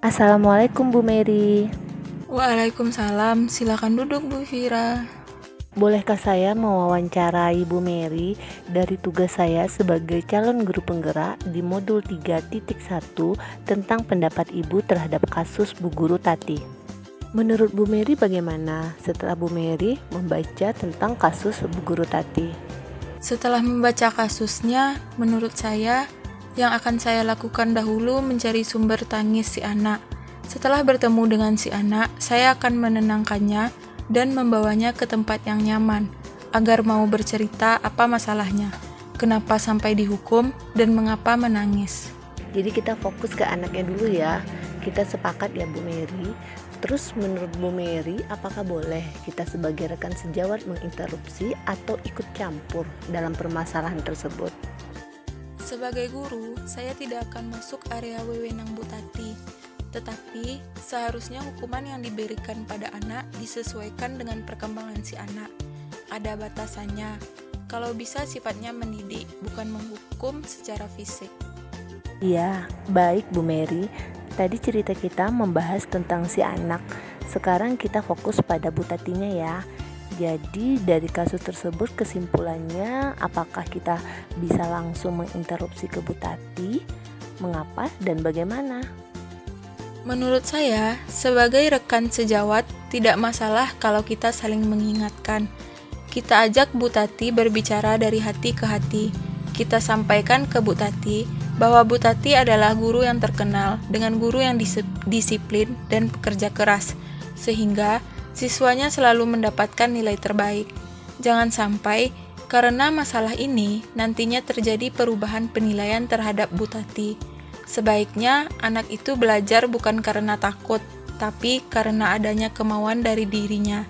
Assalamualaikum Bu Mary. Waalaikumsalam, silakan duduk Bu Vira. Bolehkah saya mewawancarai Bu Mary dari tugas saya sebagai calon guru penggerak di modul 3.1 tentang pendapat Ibu terhadap kasus Bu Guru Tati? Menurut Bu Mary bagaimana setelah Bu Mary membaca tentang kasus Bu Guru Tati? Setelah membaca kasusnya, menurut saya, yang akan saya lakukan dahulu mencari sumber tangis si anak. Setelah bertemu dengan si anak, saya akan menenangkannya dan membawanya ke tempat yang nyaman, agar mau bercerita apa masalahnya, kenapa sampai dihukum, dan mengapa menangis. Jadi kita fokus ke anaknya dulu ya. Kita sepakat ya Bu Mary. Terus menurut Bu Mary, apakah boleh kita sebagai rekan sejawat menginterupsi atau ikut campur dalam permasalahan tersebut? Sebagai guru, saya tidak akan masuk area wewenang Bu Tati. Tetapi, seharusnya hukuman yang diberikan pada anak disesuaikan dengan perkembangan si anak. Ada batasannya. Kalau bisa sifatnya mendidik, bukan menghukum secara fisik. Iya, baik Bu Mary. Tadi cerita kita membahas tentang si anak. Sekarang kita fokus pada Bu Tatinya ya. Jadi dari kasus tersebut kesimpulannya apakah kita bisa langsung menginterupsi ke Bu Tati? Mengapa dan bagaimana? Menurut saya, sebagai rekan sejawat, tidak masalah kalau kita saling mengingatkan. Kita ajak Bu Tati berbicara dari hati ke hati. Kita sampaikan ke Bu Tati bahwa Bu Tati adalah guru yang terkenal dengan guru yang disiplin dan pekerja keras, sehingga siswanya selalu mendapatkan nilai terbaik. Jangan sampai karena masalah ini nantinya terjadi perubahan penilaian terhadap Bu Tati. Sebaiknya anak itu belajar bukan karena takut, tapi karena adanya kemauan dari dirinya.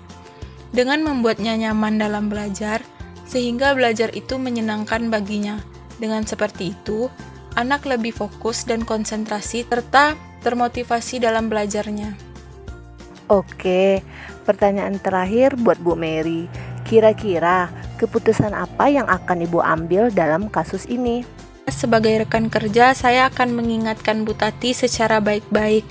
Dengan membuatnya nyaman dalam belajar, sehingga belajar itu menyenangkan baginya. Dengan seperti itu, anak lebih fokus dan konsentrasi serta termotivasi dalam belajarnya. Oke, pertanyaan terakhir buat Bu Mary. Kira-kira keputusan apa yang akan Ibu ambil dalam kasus ini? Sebagai rekan kerja, saya akan mengingatkan Bu Tati secara baik-baik,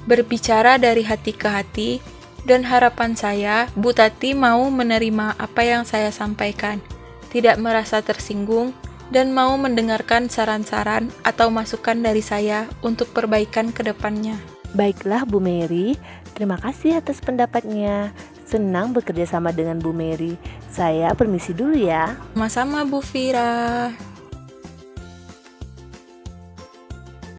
berbicara dari hati ke hati, dan harapan saya, Bu Tati mau menerima apa yang saya sampaikan, tidak merasa tersinggung, dan mau mendengarkan saran-saran atau masukan dari saya untuk perbaikan ke depannya. Baiklah Bu Mary, terima kasih atas pendapatnya. Senang bekerja sama dengan Bu Mary. Saya permisi dulu ya. Sama-sama Bu Vira.